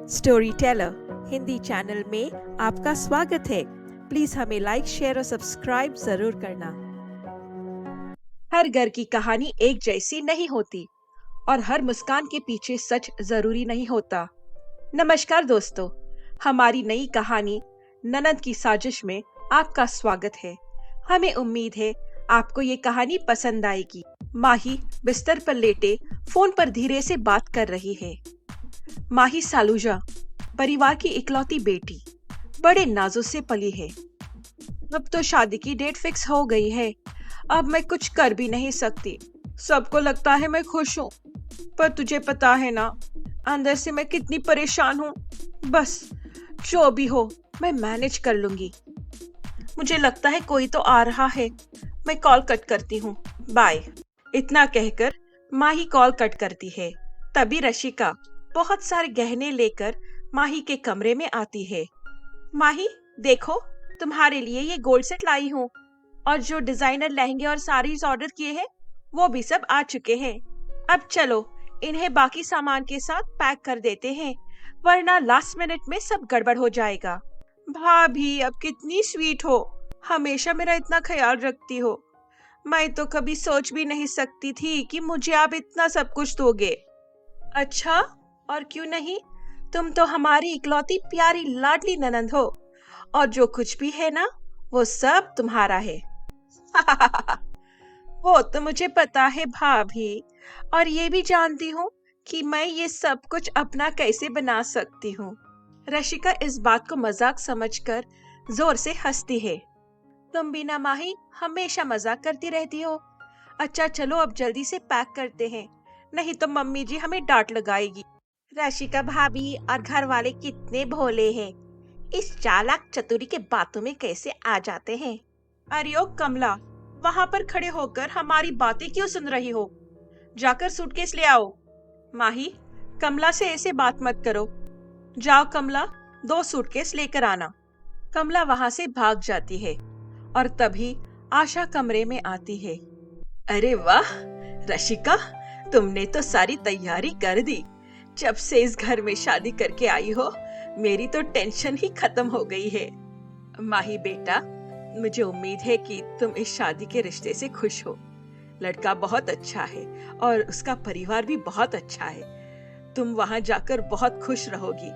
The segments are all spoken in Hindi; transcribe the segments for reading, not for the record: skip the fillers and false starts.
स्टोरी टेलर हिंदी चैनल में आपका स्वागत है। प्लीज हमें लाइक, शेयर और सब्सक्राइब जरूर करना। हर घर की कहानी एक जैसी नहीं होती और हर मुस्कान के पीछे सच जरूरी नहीं होता। नमस्कार दोस्तों, हमारी नई कहानी ननद की साजिश में आपका स्वागत है। हमें उम्मीद है आपको ये कहानी पसंद आएगी। माही बिस्तर पर लेटे फोन पर धीरे से बात कर रही है। माही सालूजा परिवार की इकलौती बेटी, बड़े नाजों से पली है। अब तो शादी की डेट फिक्स हो गई है। अब मैं कुछ कर भी नहीं सकती। सबको लगता है मैं खुश हूँ, पर तुझे पता है ना, अंदर से मैं कितनी परेशान हूँ। बस जो भी हो मैं मैनेज कर लूंगी। मुझे लगता है कोई तो आ रहा है। मैं कॉल कट करती हूँ, बाय। इतना कहकर माही कॉल कट करती है। तभी रशिका बहुत सारे गहने लेकर माही के कमरे में आती है। माही देखो, तुम्हारे लिए ये गोल्ड सेट लाई हूँ, और जो डिजाइनर लहंगे और साड़ीज ऑर्डर किए हैं वो भी सब आ चुके हैं। अब चलो इन्हें बाकी सामान के साथ पैक कर देते हैं, वरना लास्ट मिनट में सब गड़बड़ हो जाएगा। भाभी अब कितनी स्वीट हो, हमेशा मेरा इतना ख्याल रखती हो। मैं तो कभी सोच भी नहीं सकती थी कि मुझे आप इतना सब कुछ दोगे। अच्छा, और क्यों नहीं, तुम तो हमारी इकलौती प्यारी लाडली ननंद हो, और जो कुछ भी है ना वो सब तुम्हारा है। वो तो मुझे पता है भाभी, और ये भी जानती हूँ कि मैं ये सब कुछ अपना कैसे बना सकती हूँ। रशिका इस बात को मजाक समझकर जोर से हंसती है। तुम भी ना माही हमेशा मजाक करती रहती हो। अच्छा चलो अब जल्दी से पैक करते हैं, नहीं तो मम्मी जी हमें डांट लगाएगी। रशिका भाभी और घर वाले कितने भोले हैं, इस चालाक चतुरी के बातों में कैसे आ जाते हैं। अरे ओ कमला, वहाँ पर खड़े होकर हमारी बातें क्यों सुन रही हो? जाकर सूटकेस ले आओ। माही, कमला से ऐसे बात मत करो। जाओ कमला, 2 सूटकेस लेकर आना। कमला वहाँ से भाग जाती है और तभी आशा कमरे में आती है। अरे वाह रशिका, तुमने तो सारी तैयारी कर दी। जब से इस घर में शादी करके आई हो, मेरी तो टेंशन ही खत्म हो गई है। माही बेटा, मुझे उम्मीद है कि तुम इस शादी के रिश्ते से खुश हो। लड़का बहुत अच्छा है और उसका परिवार भी बहुत अच्छा है। तुम वहां जाकर बहुत खुश रहोगी।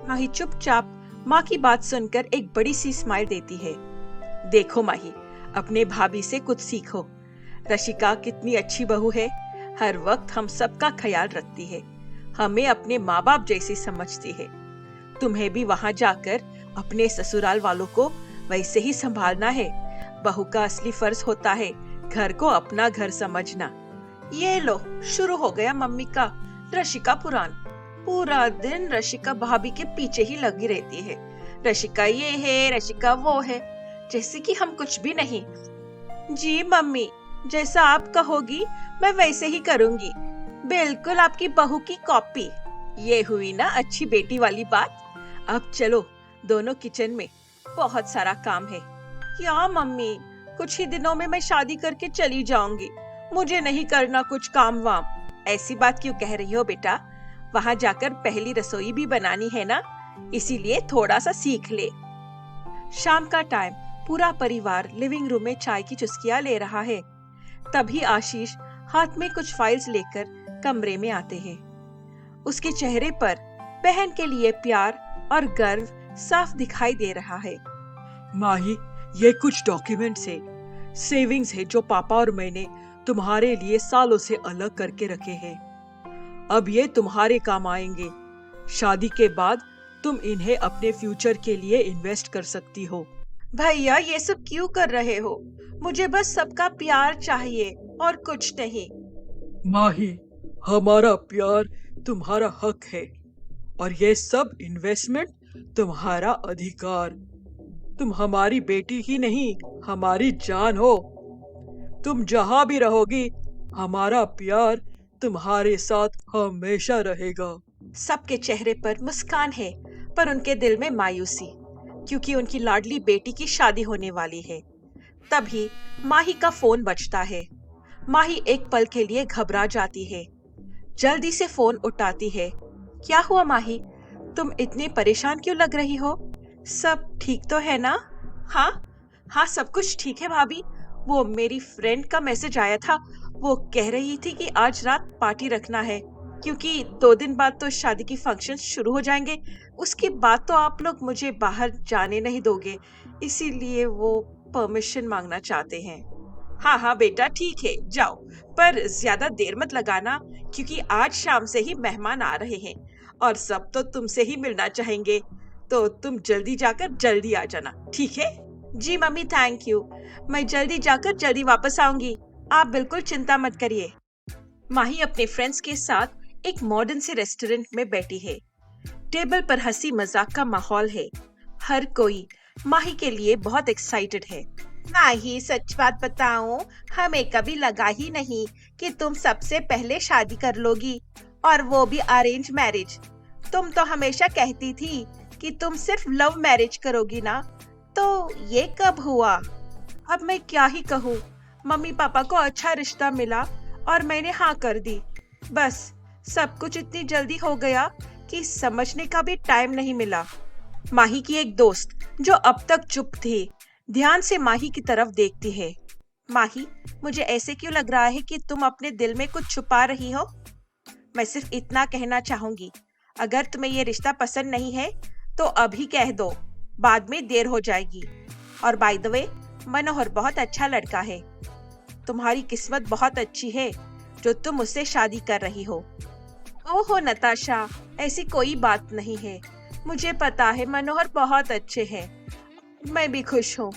माही चुपचाप माँ की बात सुनकर एक बड़ी सी स्माइल देती है। देखो माही, अपने भाभी से कुछ सीखो। रशिका कितनी अच्छी बहू है, हर वक्त हम सबका ख्याल रखती है, हमें अपने माँ बाप जैसी समझती है। तुम्हें भी वहाँ जाकर अपने ससुराल वालों को वैसे ही संभालना है। बहू का असली फर्ज होता है घर को अपना घर समझना। ये लो, शुरू हो गया मम्मी का रशिका पुराण। पूरा दिन रशिका भाभी के पीछे ही लगी रहती है। रशिका ये है, रशिका वो है, जैसे कि हम कुछ भी नहीं। जी मम्मी, जैसा आप कहोगी मैं वैसे ही करूंगी, बिल्कुल आपकी बहू की कॉपी। ये हुई ना अच्छी बेटी वाली बात। अब चलो दोनों किचन में, बहुत सारा काम है। क्या मम्मी, कुछ ही दिनों में मैं शादी करके चली जाऊंगी, मुझे नहीं करना कुछ काम वाम। ऐसी बात क्यों कह रही हो बेटा, वहाँ जाकर पहली रसोई भी बनानी है ना, इसीलिए थोड़ा सा सीख ले। शाम का टाइम, पूरा परिवार लिविंग रूम में चाय की चुस्कियां ले रहा है। तभी आशीष हाथ में कुछ फाइल्स लेकर कमरे में आते हैं। उसके चेहरे पर बहन के लिए प्यार और गर्व साफ दिखाई दे रहा है। माही, ये कुछ डॉक्यूमेंट्स है, सेविंग्स है जो पापा और मैंने तुम्हारे लिए सालों से अलग करके रखे हैं। अब ये तुम्हारे काम आएंगे। शादी के बाद तुम इन्हें अपने फ्यूचर के लिए इन्वेस्ट कर सकती हो। भैया ये सब क्यों कर रहे हो? मुझे बस सबका प्यार चाहिए और कुछ नहीं। माही, हमारा प्यार तुम्हारा हक है और ये सब इन्वेस्टमेंट तुम्हारा अधिकार। तुम हमारी बेटी ही नहीं, हमारी जान हो। तुम जहाँ भी रहोगी, हमारा प्यार तुम्हारे साथ हमेशा रहेगा। सबके चेहरे पर मुस्कान है, पर उनके दिल में मायूसी, क्योंकि उनकी लाडली बेटी की शादी होने वाली है। तभी माही का फोन बजता है। माही एक पल के लिए घबरा जाती है, जल्दी से फोन उठाती है क्या हुआ माही? तुम इतनी परेशान क्यों लग रही हो? सब ठीक तो है ना? हाँ, हाँ सब कुछ ठीक है भाभी। वो मेरी फ्रेंड का मैसेज आया था। वो कह रही थी कि आज रात पार्टी रखना है, क्योंकि 2 दिन बाद तो शादी की फंक्शन शुरू हो जाएंगे। उसके बाद तो आप लोग मुझे बाहर जाने नहीं दोगे, इसीलिए वो परमिशन मांगना चाहते हैं। हाँ हाँ बेटा ठीक है, जाओ। पर ज्यादा देर मत लगाना, क्योंकि आज शाम से ही मेहमान आ रहे हैं और सब तो तुमसे ही मिलना चाहेंगे। तो तुम जल्दी जाकर जल्दी आ जाना, ठीक है? जी मम्मी, थैंक यू। मैं जल्दी जाकर जल्दी वापस आऊंगी। आप बिल्कुल चिंता मत करिए। माही अपने फ्रेंड्स के साथ एक मॉडर्न से रेस्टोरेंट में बैठी है। टेबल पर हंसी मजाक का माहौल है। हर कोई माही के लिए बहुत एक्साइटेड है। माही, सच बात बताऊं, हमें कभी लगा ही नहीं कि तुम सबसे पहले शादी कर लोगी, और वो भी अरेंज मैरिज। तुम तो हमेशा कहती थी कि तुम सिर्फ लव मैरिज करोगी ना, तो ये कब हुआ? अब मैं क्या ही कहूँ। मम्मी पापा को अच्छा रिश्ता मिला और मैंने हाँ कर दी। बस सब कुछ इतनी जल्दी हो गया कि समझने का भी टाइम नहीं मिला। माही की एक दोस्त, जो अब तक चुप थी, ध्यान से माही की तरफ देखती है। माही, मुझे ऐसे क्यों लग रहा है कि तुम अपने दिल में कुछ छुपा रही हो? मैं सिर्फ इतना कहना चाहूंगी, अगर तुम्हें ये रिश्ता पसंद नहीं है तो अभी कह दो, बाद में देर हो जाएगी। और बाय द वे, मनोहर बहुत अच्छा लड़का है। तुम्हारी किस्मत बहुत अच्छी है जो तुम उससे शादी कर रही हो। ओहो नताशा, ऐसी कोई बात नहीं है। मुझे पता है मनोहर बहुत अच्छे हैं। मैं भी खुश हूँ।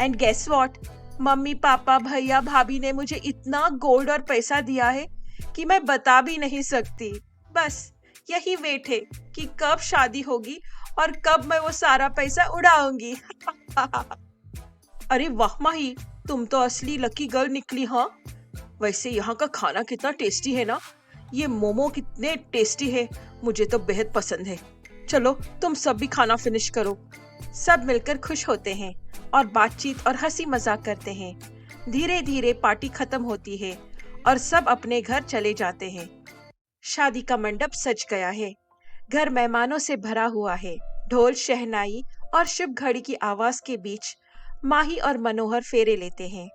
And guess what, mummy papa भैया भाभी ने मुझे इतना गोल्ड और पैसा दिया है कि मैं बता भी नहीं सकती। बस यही वेट है कि कब शादी होगी और कब मैं वो सारा पैसा उड़ाऊंगी। अरे वाह माही, तुम तो असली लकी गर्ल निकली। हाँ, वैसे यहाँ का खाना कितना टेस्टी है ना। ये मोमो कितने टेस्टी है, मुझे तो बेहद पसंद है। चलो तुम सब भी खाना फिनिश करो। सब मिलकर खुश होते हैं और बातचीत और हंसी मजाक करते हैं। धीरे धीरे पार्टी खत्म होती है और सब अपने घर चले जाते हैं। शादी का मंडप सज गया है। घर मेहमानों से भरा हुआ है। ढोल, शहनाई और शुभ घड़ी की आवाज के बीच माही और मनोहर फेरे लेते हैं।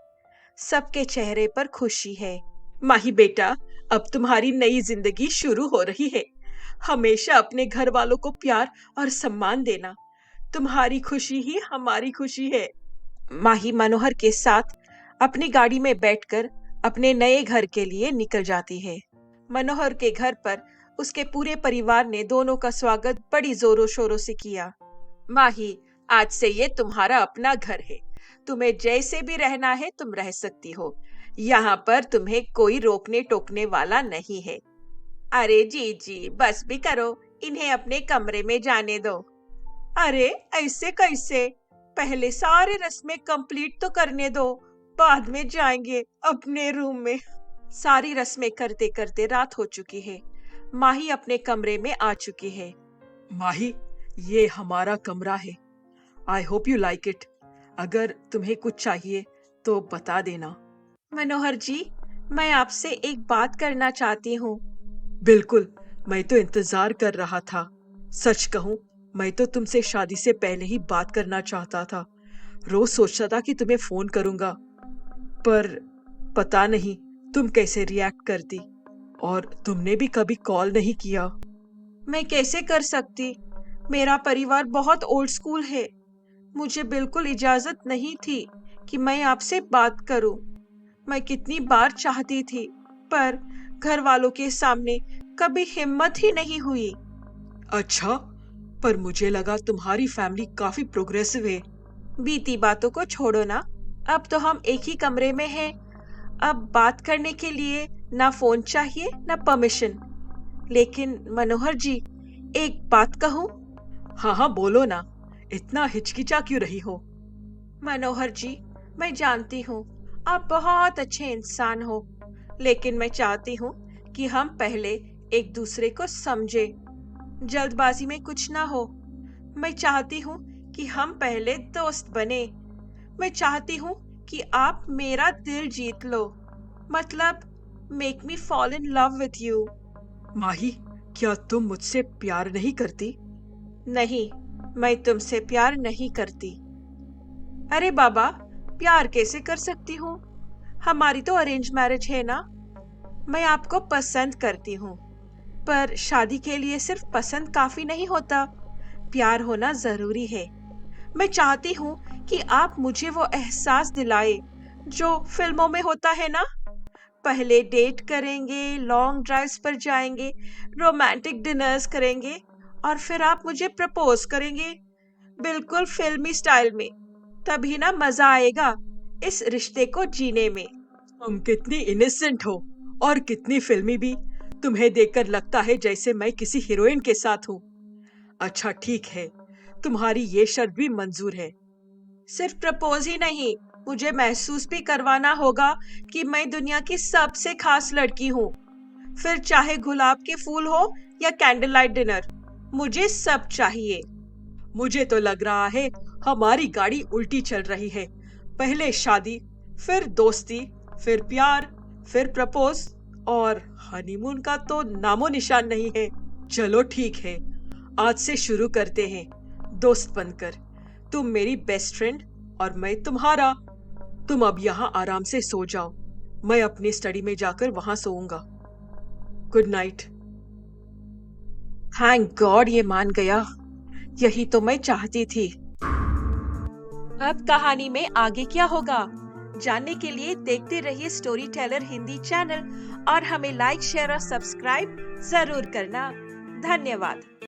सबके चेहरे पर खुशी है। माही बेटा, अब तुम्हारी नई जिंदगी शुरू हो रही है। हमेशा अपने घर वालों को प्यार और सम्मान देना। तुम्हारी खुशी ही हमारी खुशी है। माही मनोहर के साथ अपनी गाड़ी में बैठकर अपने नए घर के लिए निकल जाती है। मनोहर के घर पर उसके पूरे परिवार ने दोनों का स्वागत बड़ी जोरों शोरों से किया। माही, आज से ये तुम्हारा अपना घर है। तुम्हें जैसे भी रहना है तुम रह सकती हो। यहाँ पर तुम्हें कोई रोकने टोकने वाला नहीं है। अरे जी जी, बस भी करो, इन्हें अपने कमरे में जाने दो। अरे ऐसे कैसे? पहले सारे रस्में कंप्लीट तो करने दो, बाद में जाएंगे अपने रूम में। सारी रस्में करते करते रात हो चुकी है। माही अपने कमरे में आ चुकी है। माही, ये हमारा कमरा है। I hope you like it. अगर तुम्हें कुछ चाहिए तो बता देना। मनोहर जी, मैं आपसे एक बात करना चाहती हूँ। बिल्कुल, मैं तो इंतजार कर रहा था। सच कहूँ, मैं तो तुमसे शादी से पहले ही बात करना चाहता था। रोज सोचता था कि तुम्हें फोन करूंगा, पर पता नहीं तुम कैसे रिएक्ट करती, और तुमने भी कभी कॉल नहीं किया। मैं कैसे कर सकती? मेरा परिवार बहुत ओल्ड स्कूल है। मुझे बिल्कुल इजाजत नहीं थी कि मैं आपसे बात करूं। मैं कितनी बार चाहती थी, पर घर वालों के सामने कभी हिम्मत ही नहीं हुई। अच्छा, पर मुझे लगा तुम्हारी फैमिली काफी प्रोग्रेसिव है। बीती बातों को छोड़ो ना, अब तो हम एक ही कमरे में हैं। अब बात करने के लिए ना फोन चाहिए ना परमिशन। लेकिन मनोहर जी, एक बात कहूं? हाँ हाँ, बोलो ना। इतना हिचकिचा क्यों रही हो? मनोहर जी, मैं जानती हूँ आप बहुत अच्छे इंसान हो, लेकिन मैं चाहती हूँ कि हम पहले एक दूसरे को समझें। जल्दबाजी में कुछ ना हो। मैं चाहती हूँ कि हम पहले दोस्त बने। मैं चाहती हूँ कि आप मेरा दिल जीत लो, मतलब make me fall in love with you. Mahi, क्या तुम मुझसे प्यार नहीं करती? नहीं, मैं तुमसे प्यार नहीं करती। अरे बाबा, प्यार कैसे कर सकती हूँ? हमारी तो अरेंज मैरिज है ना। मैं आपको पसंद करती हूँ, पर शादी के लिए सिर्फ पसंद काफी नहीं होता, प्यार होना जरूरी है। मैं चाहती हूँ कि आप मुझे वो एहसास दिलाए जो फिल्मों में होता है ना। पहले डेट करेंगे, लॉन्ग ड्राइव्स पर जाएंगे, रोमांटिक डिनर्स करेंगे और फिर आप मुझे प्रपोज करेंगे, बिल्कुल फिल्मी स्टाइल में। तभी ना मजा आएगा इस रिश्ते को जीने में। तुम कितनी इनोसेंट हो और कितनी फिल्मी भी। तुम्हें देखकर लगता है जैसे मैं किसी हीरोइन के साथ हूँ। अच्छा ठीक है, तुम्हारी ये शर्त भी मंजूर है। सिर्फ प्रपोज ही नहीं, मुझे महसूस भी करवाना होगा कि मैं दुनिया की सबसे खास लड़की हूँ। फिर चाहे गुलाब के फूल हो या कैंडल लाइट डिनर, मुझे सब चाहिए। मुझे तो लग रहा है हमारी गाड़ी उल्टी चल रही है। पहले शादी, फिर दोस्ती, फिर प्यार, फिर प्रपोज, और हनीमून का तो नामो निशान नहीं है। चलो ठीक है, आज से शुरू करते हैं दोस्त बनकर। तुम मेरी बेस्ट फ्रेंड और मैं तुम्हारा। तुम अब यहाँ आराम से सो जाओ, मैं अपनी स्टडी में जाकर वहां सोऊंगा। Good night. थैंक गॉड ये मान गया, यही तो मैं चाहती थी। अब कहानी में आगे क्या होगा जानने के लिए देखते रहिए स्टोरी टेलर हिंदी चैनल और हमें लाइक, शेयर और सब्सक्राइब जरूर करना। धन्यवाद।